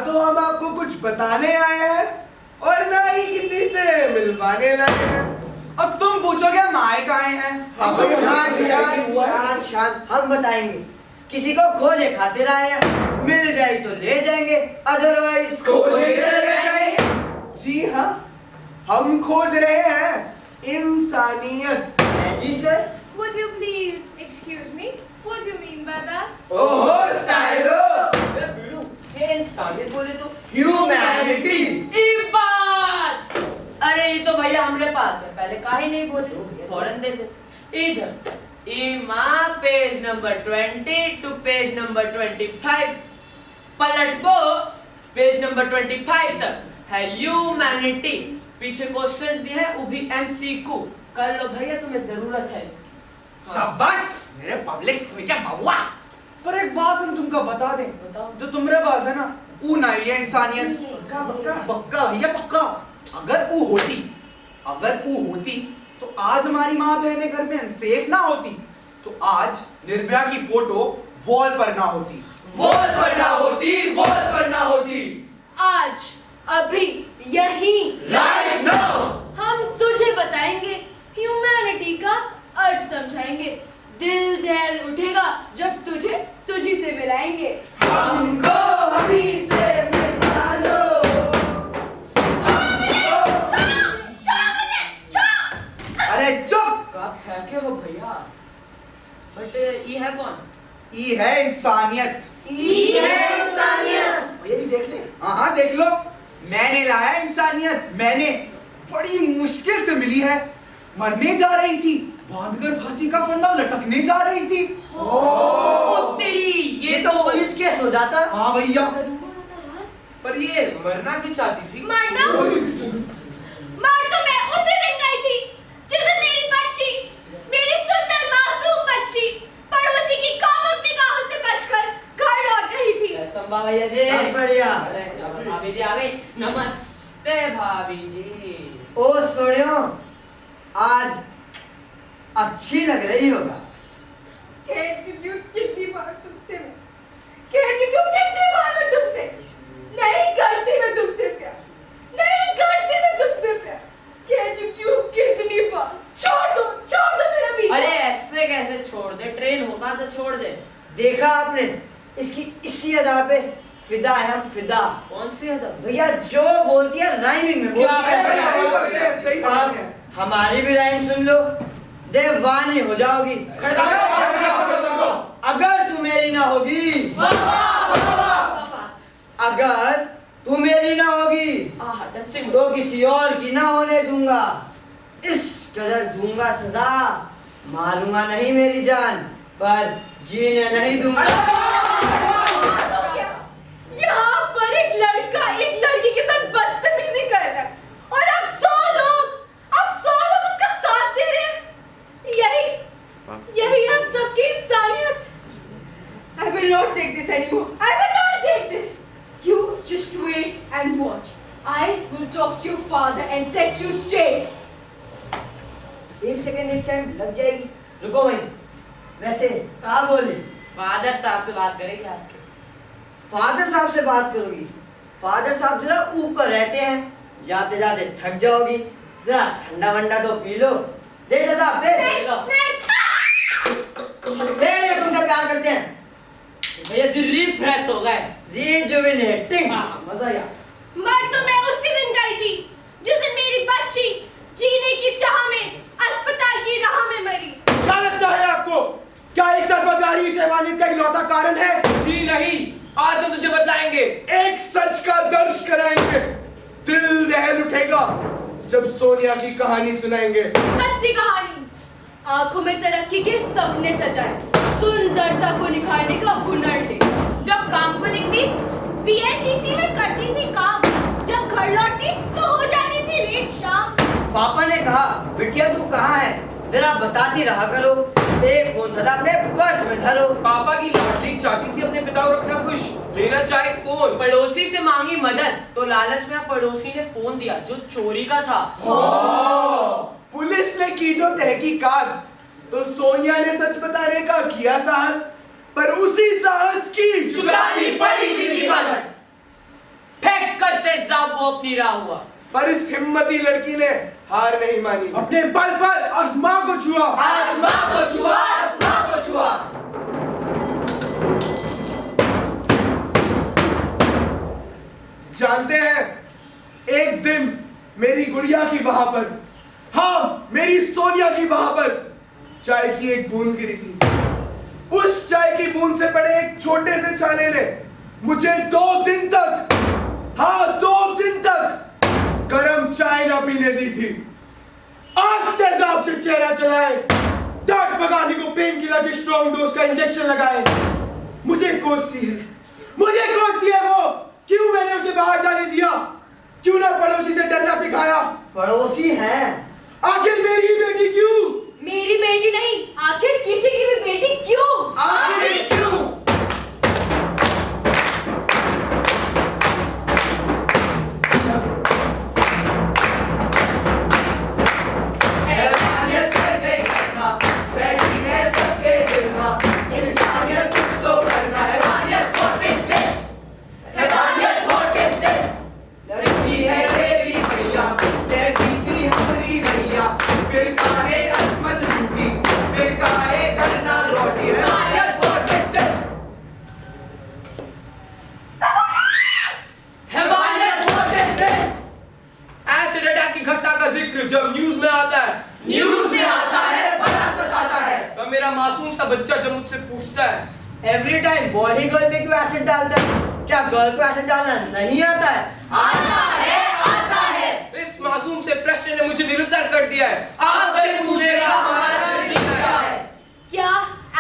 तो हम आपको कुछ बताने आए हैं और ना ही किसी से मिलवाने लाए हैं। अब तुम पूछोगे हम आए कहाँ हैं? हम तो शांत, हम बताएंगे। किसी को खोजे खातिर आए हैं, मिल जाए तो ले जाएंगे, अदरवाइज खोजे चले जाएंगे। जी हाँ, हम खोज रहे हैं इंसानियत। जी sir. Would you please excuse me? What do you mean by that? ओहो स्टाइलो, ये इंसानियत बोले तो ह्यूमैनिटी। बात। अरे ये तो भैया हमारे पास है, पहले काहे नहीं बोले, फौरन दे दे। इधर ईमा page number 20 to page number 25 पलट वो पेज नंबर 25 तक है ह्यूमैनिटी। पीछे क्वेश्चंस भी है, वो भी एमसीक्यू। कर लो भैया, तुम्हें जरूरत है इसकी। शाबाश मेरे पब्लिक स्कूल क्या बउआ। पर एक बात हम तुमको बता दें, बताओ। जो तुम्हारे पास है ना, वो नहीं है इंसानियत। पक्का भैया पक्का। अगर वो होती तो आज हमारी माँ बहनें घर में अनसेफ ना होती, तो आज निर्भया की फोटो वॉल पर ना होती। आज अभी यहीं राइट नाउ हम तुझे बताएंगे, ह्यूमैनिटी का अर्थ समझाएंगे। दिल दहल उठेगा जब तुझे तुझी से मिलाएंगे। हमको अभी से मिला लो। अरे चुप। कब फेंके हो भैया? बट ये है कौन? ई है इंसानियत। ये भी देख ले। हाँ देख लो, मैंने लाया इंसानियत। मैंने बड़ी मुश्किल से मिली है। मरने जा रही थी, बांधकर फांसी का फंदा लटकने जा रही थी। ओ तेरी, ये तो पुलिस केस हो जाता। हाँ भैया। पर ये मरना क्यों चाहती थी? मरना? मर तो मैं उसी दिन गई थी जिस दिन मेरी बच्ची, मेरी सुंदर मासूम बच्ची पड़ोसी की कामुक निगाहों से बचकर घर लौट रही थी। संभा भैया जी। सब बढ़िया। अरे भाभी जी आ गई। नमस्ते भाभी जी। ओ सुनियो, आज अच्छी लग रही होगा। कह चुकी हूँ कितनी बार तुमसे मैं, कह चुकी हूँ कितनी बार मैं तुमसे, नहीं करती मैं तुमसे प्यार, नहीं करती मैं तुमसे प्यार, कह चुकी हूँ कितनी बार। छोड़ दो मेरा पीछा। अरे ऐसे कैसे छोड़ दे? ट्रेन होगा तो छोड़ दे। देखा आपने, इसकी इसी अदा पे फिदा है हम, फिदा। कौन सी अदब? भैया जो बोलती है राइमिंग में बोलती है। सही बात अब है। हमारी भी राइम सुन लो, देवानी हो जाओगी अगर तू मेरी ना होगी। अगर तू मेरी ना होगी तो किसी और की ना होने दूंगा। इस कदर दूंगा सजा, मारूंगा नहीं मेरी जान, पर जीने नहीं दूंगा। यहाँ पर एक लड़का एक लड़की के साथ बदतमीजी कर रहा है और अब 100 लोग उसका साथ दे रहे हैं। यही हम सबकी इंसानियत। I will not take this anymore. I will not take this. You just wait and watch. I will talk to your father and set you straight. एक सेकंड नेक्स्ट टाइम लग जाएगी। रुको भाई, वैसे कहाँ बोली? फादर साहब से बात करेंगे आपके। फादर साहब से बात करोगी? फादर साहब जरा ऊपर रहते हैं, जाते जाते थक जाओगी, जरा ठंडा वंडा तो पी लो। दे दो साहब, दे। नहीं, नहीं। दे, तुमसे प्यार करते हैं। भैया जी रिफ्रेश हो गए। रिजुविनेटिंग। हाँ, मजा आया। मर तो मैं उसी दिन गई थी जिस दिन मेरी बच्ची जीने की चाह में अस्पताल की राह में मरी। क्या लगता है आपको, क्या एक तरफा प्यारी सेवानियत का इकलौता कारण है? जी नहीं, आज हम तुझे बताएंगे, एक सच का दर्श कराएंगे। दिल दहल उठेगा जब सोनिया की कहानी सुनाएंगे। सच्ची कहानी, आंखों में तरक्की के सपने सजाए, सुंदरता को निखारने का हुनर ले। जब काम को निकली वीएचसीसी में करती थी काम, जब घर लौटती तो हो जाती थी लेट शाम। पापा ने कहा, बिटिया तू कहाँ है, जरा बताती रहा करो, एक फोन सदा अपने पर्स में धरो। पापा की लाडली चाहती थी अपने पिता को रखना खुश, लेना चाहे फोन। पड़ोसी से मांगी मदद तो लालच में पड़ोसी ने फोन दिया जो चोरी का था। पुलिस ने की जो तहकीकात, तो सोनिया ने सच बताने का किया साहस, पर उसी साहस की चुकानी पड़ी थी कीमत। करते साहब वो अपनी राह हुआ। पर इस हिम्मती लड़की ने हार नहीं मानी, अपने बल पर आसमां को छुआ, आसमां को छुआ, आसमां को छुआ। जानते हैं, एक दिन मेरी गुड़िया की बाह पर, हाँ मेरी सोनिया की बाह पर चाय की एक बूंद गिरी थी। उस चाय की बूंद से पड़े एक छोटे से छाने ने मुझे 2 दिन तक, हाँ 2 दिन तक गरम चाय ना पीने दी थी। आग तेजाब से चेहरा चलाए, दर्द भगाने को पेन किलर की स्ट्रॉन्ग डोज का इंजेक्शन लगाए। मुझे कोसती है वो, क्यों मैंने उसे बाहर जाने दिया, क्यों ना पड़ोसी से डरना सिखाया। पड़ोसी हैं। आखिर मेरी बेटी क्यों? मेरी बेटी नहीं, आखिर किसी की भी बेटी क्यों? आखिर क्यों? हैवानियत कर गई घटना, बैठी है सबके दिल में। इंसानियत कुछ तो करना, हैवानियत what is this? हैवानियत what is this? लड़की है तेरी भैया, कहती थी हमारी भैया, फिर काहे अस्मत झूठी, फिर काहे करना रोटी। हैवानियत what is this? हैवानियत what is this? Acid attack की घटना का जिक्र जब न्यूज में आता है, न्यूज़ में आता है, बड़ा सताता है। तो मेरा मासूम सा बच्चा जब मुझसे पूछता है, एवरी टाइम बॉय ही गर्ल पे क्यों एसिड डालता है? क्या गर्ल को एसिड डालना नहीं आता है? आता है, आता है। इस मासूम से प्रश्न ने मुझे निरुत्तर कर दिया है। आपसे पूछेगा हमारा दिल क्या है? क्या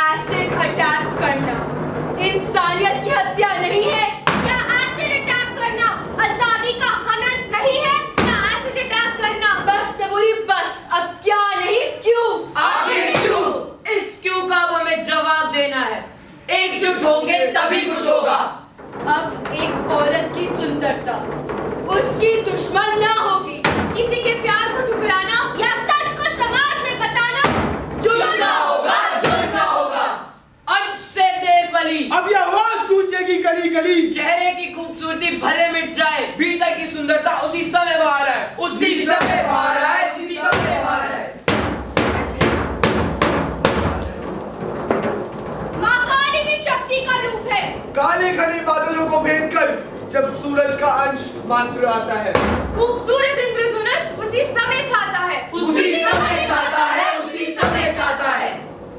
एसिड अटैक करना इंसानियत की हत्या नहीं है? क्या एसिड अटैक करना आजादी का हनन नहीं है? क्या एसिड अटैक करना बस सबूरी बस, अब क्या नहीं क्यों? आखिर क्यों? इस क्यों का अब हमें जवाब देना है। एकजुट होंगे तभी कुछ होगा। अब एक औरत की सुंदरता उसकी दुश्मन ना होगी। किसी के प्यार को ठुकराना या सच को समाज में बताना जुड़ना होगा, जुड़ना होगा। अंश से देर वली, अब ये आवाज गूंजेगी गली गली। चेहरे की खूबसूरती भले मिट जाए, भीतर की सुंदरता उसी समय बाहर है, उसी समय बाहर है, उसी समय बाहर है। माँ काली भी शक्ति का रूप है। काले घने बादलों को भेद कर जब सूरज का अंश मात्र आता है, खूबसूरत इंद्रधनुष उसी समय छाता है। उसी समय चाहता है, उसी समय चाहता है।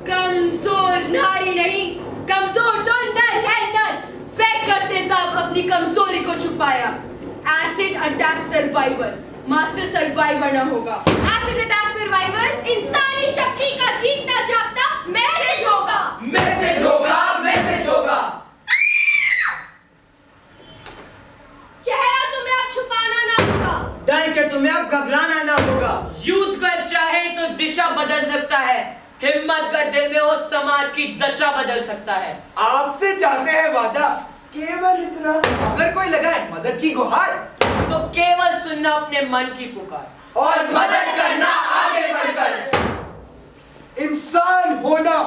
कमजोर नारी नहीं, कमजोर तो नर है नर। फेंक करते साहब अपनी कमजोरी को छुपाया। एसिड अटैक सर्वाइवर मात्र सर्वाइवर न होगा। एसिड अटैक सर्वाइवर इंसानी शक्ति का जीता जागता मैसेज होगा। मैसेज होगा, मैसेज होगा। चेहरा तुम्हें अब छुपाना ना होगा। डर के तुम्हें अब घबराना ना होगा। यूथ कर चाहे तो दिशा बदल सकता है, हिम्मत कर दिल में हो समाज की दशा बदल सकता है। आपसे चाहते हैं वादा, केवल इतना। अगर कोई लगाए मदद की गुहार, तो केवल सुनना अपने मन की पुकार और मदद करना आगे बढ़कर। इंसान होना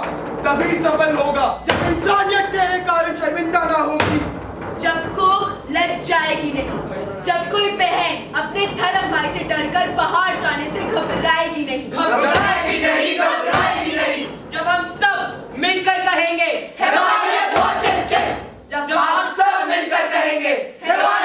तभी सफल होगा जब इंसानियत तेरे कारण शर्मिंदा ना होगी। जब कोख लज जाएगी नहीं, जब कोई बहन अपने धर्म भाई से डरकर बाहर जाने से घबराएगी नहीं। घबराएगी नहीं, घबराएगी नहीं। जब हम सब मिलकर कहेंगे हैवानियत what is this? जब आप सब मिलकर कहेंगे हैवानियत